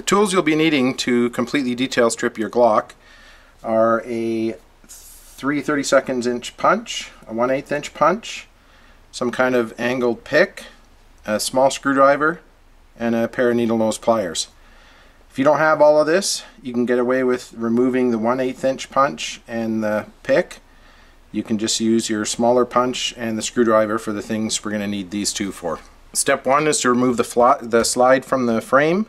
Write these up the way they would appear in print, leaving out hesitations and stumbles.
tools you'll be needing to completely detail strip your Glock are a 3/32 inch punch, a 1/8 inch punch, some kind of angled pick, a small screwdriver, and a pair of needle nose pliers. If you don't have all of this, you can get away with removing the 1/8 inch punch and the pick. You can just use your smaller punch and the screwdriver for the things we're going to need these two for. Step one is to remove the slide from the frame.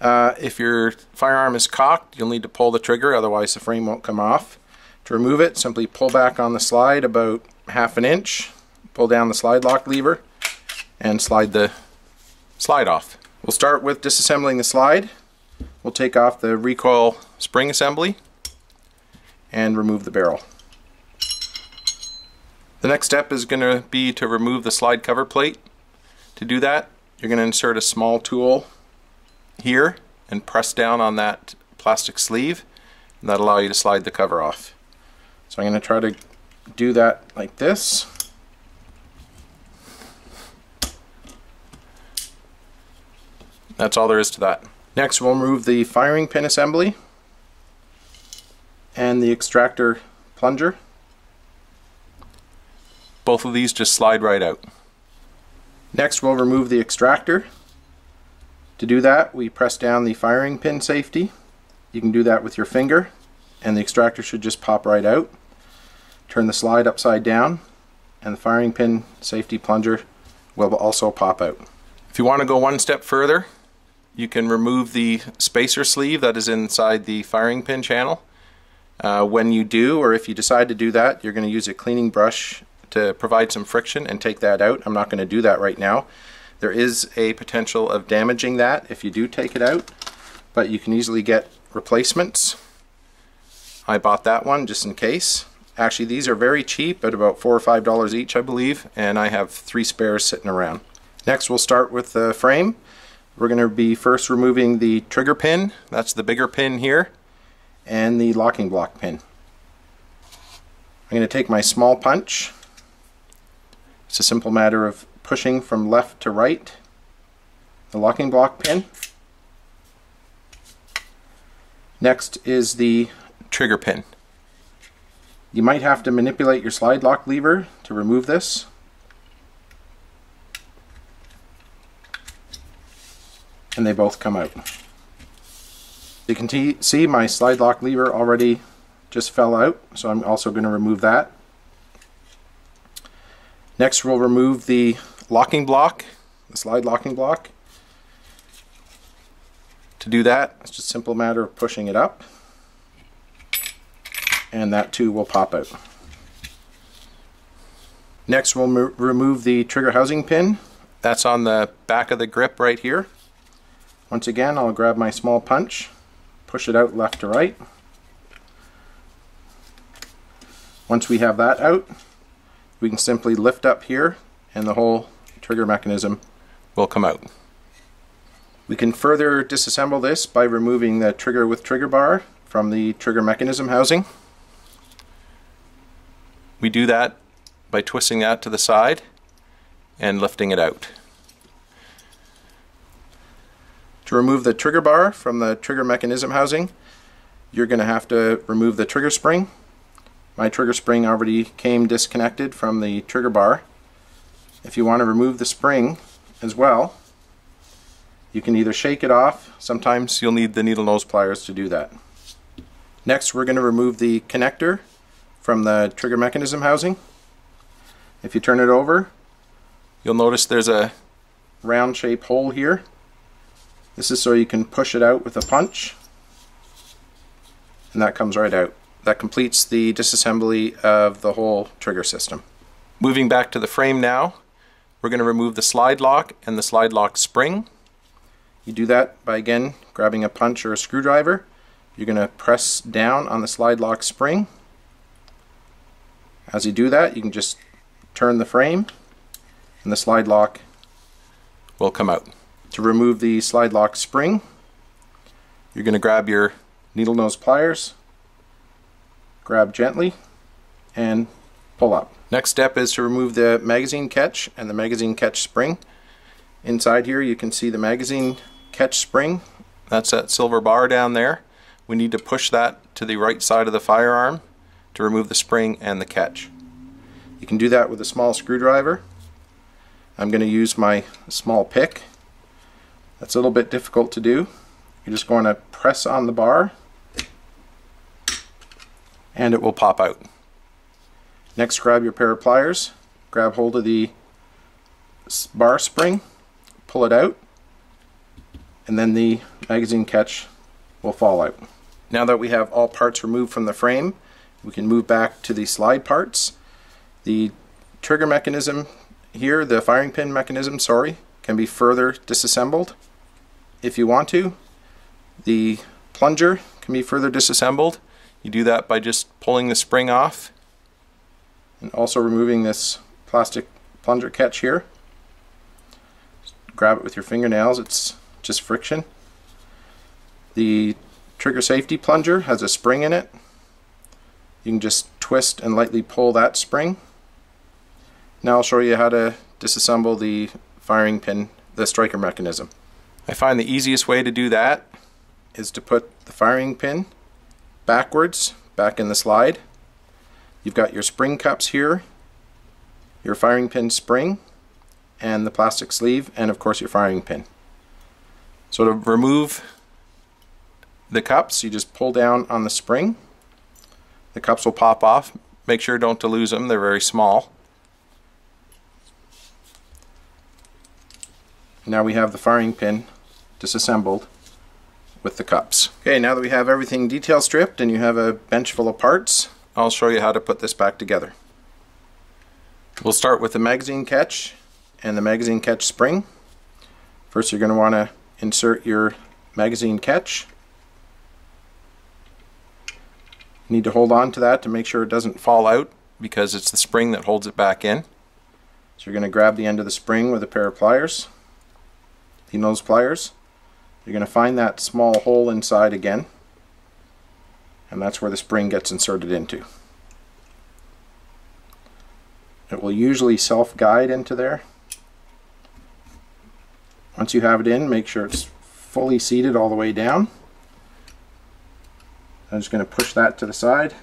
If your firearm is cocked, you'll need to pull the trigger, otherwise the frame won't come off. To remove it, simply pull back on the slide about 1/2 inch, pull down the slide lock lever, and slide the slide off. We'll start with disassembling the slide. We'll take off the recoil spring assembly and remove the barrel. The next step is going to be to remove the slide cover plate. To do that, you're going to insert a small tool here and press down on that plastic sleeve, and that'll allow you to slide the cover off. So I'm going to try to do that like this. That's all there is to that. Next, we'll remove the firing pin assembly and the extractor plunger. Both of these just slide right out. Next, we'll remove the extractor. To do that, we press down the firing pin safety. You can do that with your finger, and the extractor should just pop right out. Turn the slide upside down, and the firing pin safety plunger will also pop out. If you want to go one step further, you can remove the spacer sleeve that is inside the firing pin channel. When you do, or if you decide to do that, you're going to use a cleaning brush to provide some friction and take that out. I'm not going to do that right now. There is a potential of damaging that if you do take it out, but you can easily get replacements. I bought that one just in case. Actually, these are very cheap at about $4 or $5 each, I believe, and I have 3 spares sitting around. Next, we'll start with the frame. We're going to be first removing the trigger pin, that's the bigger pin here, and the locking block pin. I'm going to take my small punch. It's a simple matter of pushing from left to right the locking block pin. Next is the trigger pin. You might have to manipulate your slide lock lever to remove this. And they both come out. You can see my slide lock lever already just fell out, so I'm also going to remove that. Next, we'll remove the locking block, the slide locking block. To do that, it's just a simple matter of pushing it up, and that too will pop out. Next, we'll remove the trigger housing pin. That's on the back of the grip right here. Once again, I'll grab my small punch, push it out left to right. Once we have that out, we can simply lift up here and the whole trigger mechanism will come out. We can further disassemble this by removing the trigger with trigger bar from the trigger mechanism housing. We do that by twisting that to the side and lifting it out. To remove the trigger bar from the trigger mechanism housing, you're going to have to remove the trigger spring. My trigger spring already came disconnected from the trigger bar. If you want to remove the spring as well, you can either shake it off. Sometimes you'll need the needle nose pliers to do that. Next, we're going to remove the connector from the trigger mechanism housing. If you turn it over, you'll notice there's a round shaped hole here. This is so you can push it out with a punch, and that comes right out. That completes the disassembly of the whole trigger system. Moving back to the frame now, we're going to remove the slide lock and the slide lock spring. You do that by again grabbing a punch or a screwdriver. You're going to press down on the slide lock spring. As you do that, you can just turn the frame and the slide lock will come out. To remove the slide lock spring, you're going to grab your needle nose pliers, grab gently, and pull up. Next step is to remove the magazine catch and the magazine catch spring. Inside here you can see the magazine catch spring That's that silver bar down there. We need to push that to the right side of the firearm to remove the spring and the catch. You can do that with a small screwdriver. I'm going to use my small pick. That's a little bit difficult to do. You're just going to press on the bar and it will pop out. Next, grab your pair of pliers, grab hold of the bar spring, pull it out, and then the magazine catch will fall out. Now that we have all parts removed from the frame, we can move back to the slide parts. The trigger mechanism here, the firing pin mechanism, can be further disassembled if you want to. The plunger can be further disassembled. You do that by just pulling the spring off and also removing this plastic plunger catch here. Just grab it with your fingernails, it's just friction. The trigger safety plunger has a spring in it. You can just twist and lightly pull that spring. Now I'll show you how to disassemble the firing pin, the striker mechanism. I find the easiest way to do that is to put the firing pin backwards, back in the slide. You've got your spring cups here, your firing pin spring, and the plastic sleeve, and of course your firing pin. So to remove the cups, you just pull down on the spring. The cups will pop off. Make sure don't to lose them, they're very small. Now we have the firing pin disassembled with the cups. Okay, now that we have everything detail stripped and you have a bench full of parts, I'll show you how to put this back together. We'll start with the magazine catch and the magazine catch spring. First, you're going to want to insert your magazine catch. You need to hold on to that to make sure it doesn't fall out because it's the spring that holds it back in. So you're going to grab the end of the spring with a pair of pliers, the nose pliers. You're going to find that small hole inside again, and that's where the spring gets inserted into. It will usually self-guide into there. Once you have it in, make sure it's fully seated all the way down. I'm just going to push that to the side,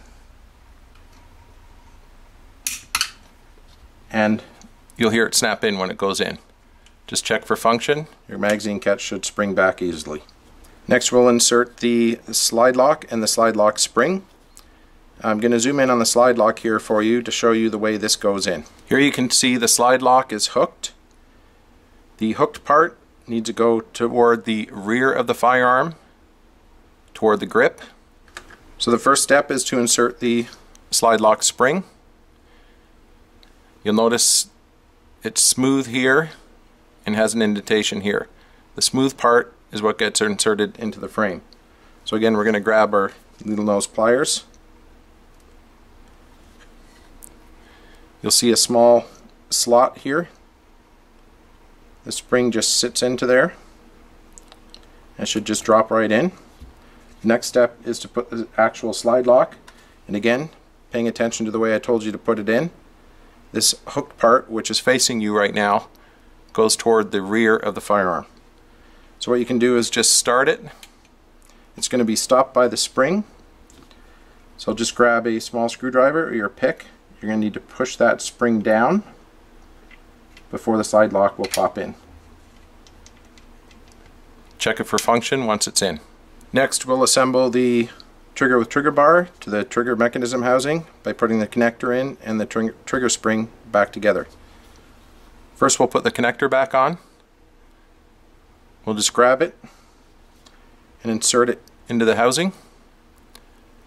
and you'll hear it snap in when it goes in. Just check for function. Your magazine catch should spring back easily. Next, we'll insert the slide lock and the slide lock spring. I'm going to zoom in on the slide lock here for you to show you the way this goes in. Here you can see the slide lock is hooked. The hooked part needs to go toward the rear of the firearm, toward the grip. So the first step is to insert the slide lock spring. You'll notice it's smooth here and has an indentation here. The smooth part is what gets inserted into the frame. So again, we're going to grab our needle nose pliers. You'll see a small slot here. The spring just sits into there and should just drop right in. The next step is to put the actual slide lock, and again, paying attention to the way I told you to put it in. This hooked part, which is facing you right now, goes toward the rear of the firearm. So what you can do is just start it. It's going to be stopped by the spring. So just grab a small screwdriver or your pick. You're going to need to push that spring down before the slide lock will pop in. Check it for function once it's in. Next, we'll assemble the trigger with trigger bar to the trigger mechanism housing by putting the connector in and the trigger spring back together. First, we'll put the connector back on. We'll just grab it and insert it into the housing.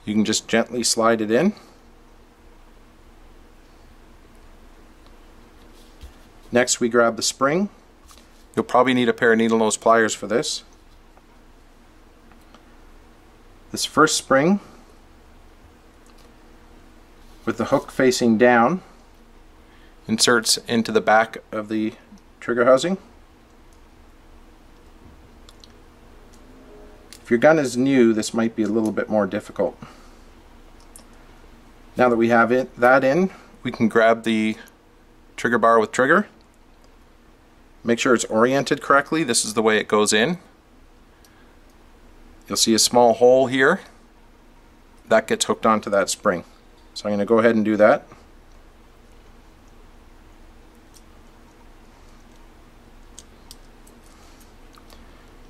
You can just gently slide it in. Next, we grab the spring. You'll probably need a pair of needle nose pliers for this. This first spring, with the hook facing down, inserts into the back of the trigger housing. If your gun is new, this might be a little bit more difficult. Now that we have that in, we can grab the trigger bar with trigger. Make sure it's oriented correctly. This is the way it goes in. you'll see a small hole here. That gets hooked onto that spring. So I'm going to go ahead and do that.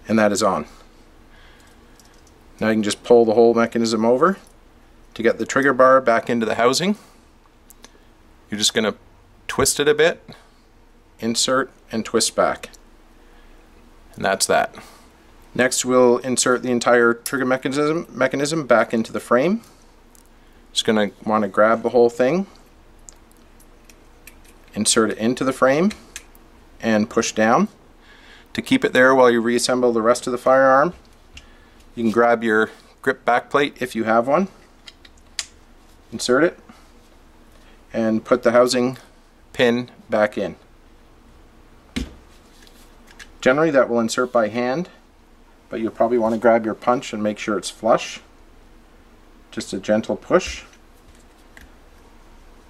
And that is on. Now you can just pull the whole mechanism over. To get the trigger bar back into the housing, you're just going to twist it a bit, insert, and twist back. And that's that. Next we'll insert the entire trigger mechanism back into the frame. Just going to want to grab the whole thing, insert it into the frame, and push down. To keep it there while you reassemble the rest of the firearm, you can grab your grip backplate if you have one, insert it, and put the housing pin back in. Generally that will insert by hand, but you'll probably want to grab your punch and make sure it's flush. Just a gentle push.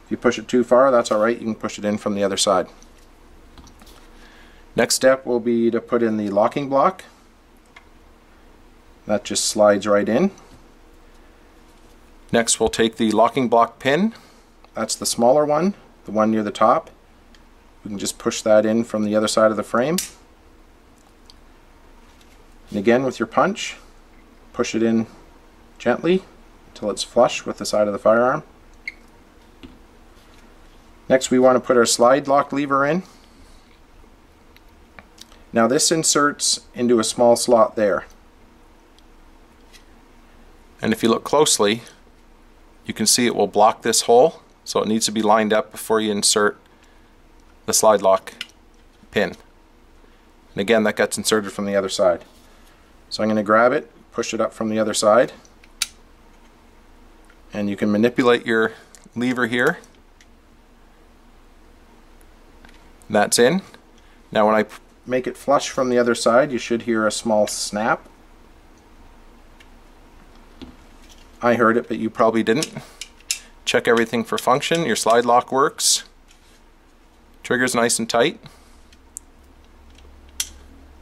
If you push it too far, that's alright, you can push it in from the other side. Next step will be to put in the locking block. That just slides right in. Next we'll take the locking block pin. That's the smaller one, the one near the top. We can just push that in from the other side of the frame. And again with your punch, push it in gently until it's flush with the side of the firearm. Next we want to put our slide lock lever in. Now this inserts into a small slot there. And if you look closely, you can see it will block this hole, so it needs to be lined up before you insert the slide lock pin. And again, that gets inserted from the other side. So I'm going to grab it, push it up from the other side, and you can manipulate your lever here. That's in. Now when I make it flush from the other side, you should hear a small snap. I heard it, but you probably didn't. Check everything for function. Your slide lock works. Trigger's nice and tight.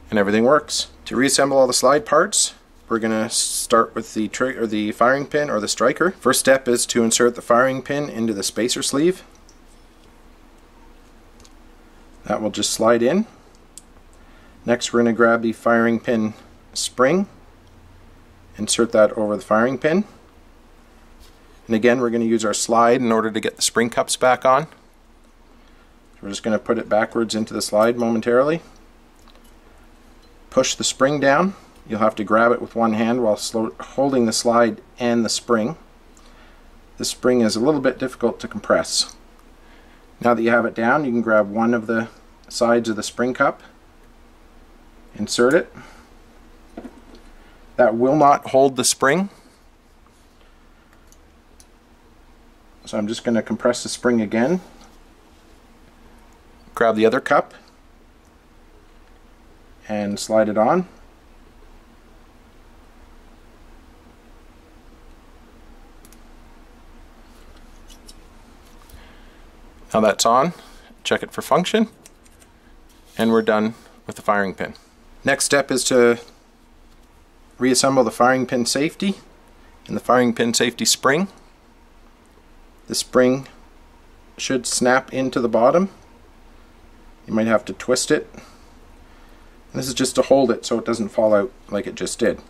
And everything works. To reassemble all the slide parts, we're going to start with the trigger, or the firing pin, or the striker. First step is to insert the firing pin into the spacer sleeve. That will just slide in. Next we're going to grab the firing pin spring, insert that over the firing pin. And again, we're going to use our slide in order to get the spring cups back on. So we're just going to put it backwards into the slide momentarily. Push the spring down. You'll have to grab it with one hand while holding the slide and the spring. The spring is a little bit difficult to compress. Now that you have it down, you can grab one of the sides of the spring cup, insert it. That will not hold the spring, so I'm just going to compress the spring again. Grab the other cup and slide it on. Now that's on. Check it for function, and we're done with the firing pin. Next step is to reassemble the firing pin safety and the firing pin safety spring. The spring should snap into the bottom. You might have to twist it. And this is just to hold it so it doesn't fall out like it just did.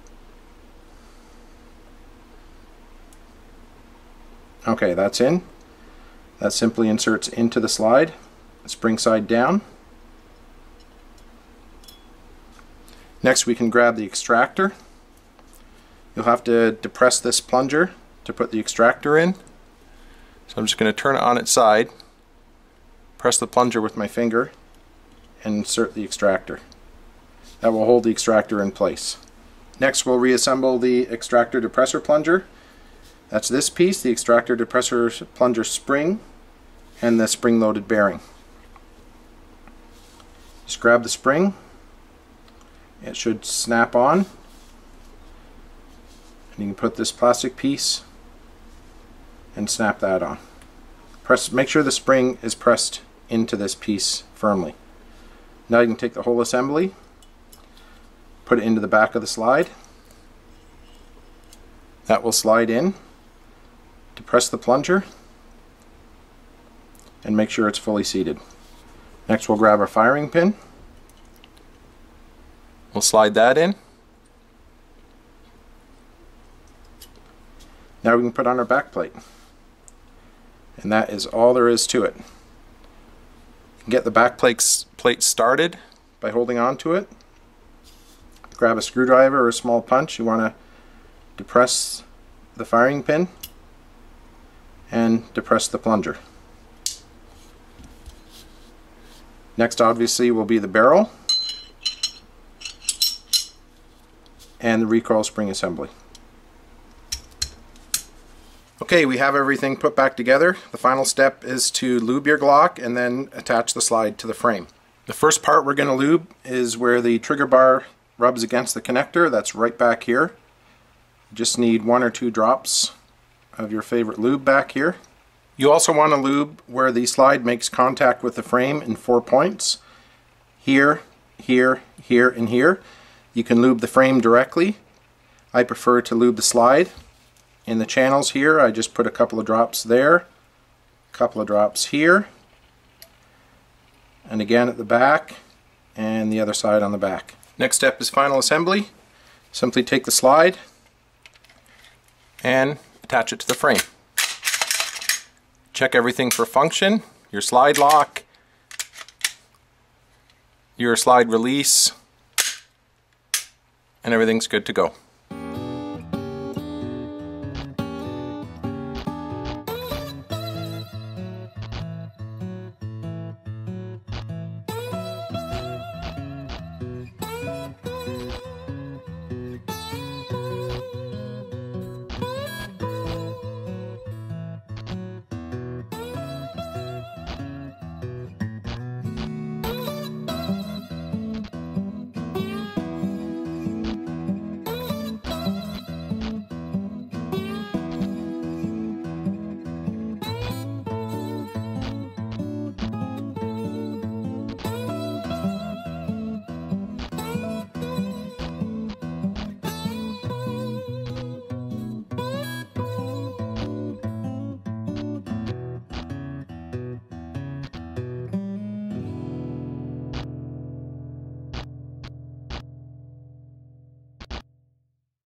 Okay, that's in. That simply inserts into the slide, spring side down. Next we can grab the extractor. You'll have to depress this plunger to put the extractor in. So I'm just going to turn it on its side, press the plunger with my finger, and insert the extractor. That will hold the extractor in place. Next we'll reassemble the extractor depressor plunger. That's this piece, the extractor depressor plunger spring, and the spring-loaded bearing. Just grab the spring. It should snap on. And you can put this plastic piece and snap that on. Make sure the spring is pressed into this piece firmly. Now you can take the whole assembly, put it into the back of the slide, That will slide in. Depress the plunger and make sure it's fully seated. Next we'll grab our firing pin. We'll slide that in. Now we can put on our back plate. And that is all there is to it. You can get the back plate started by holding on to it. Grab a screwdriver or a small punch. You want to depress the firing pin and depress the plunger. Next obviously will be the barrel and the recoil spring assembly. Okay, we have everything put back together. The final step is to lube your Glock and then attach the slide to the frame. The first part we're going to lube is where the trigger bar rubs against the connector. That's right back here. You just need 1 or 2 drops of your favorite lube back here. You also want to lube where the slide makes contact with the frame in 4 points. Here, here, here, and here. You can lube the frame directly. I prefer to lube the slide. In the channels here, I just put a couple of drops there, a couple of drops here, and again at the back, and the other side on the back. Next step is final assembly. Simply take the slide and attach it to the frame. Check everything for function, your slide lock, your slide release, and everything's good to go.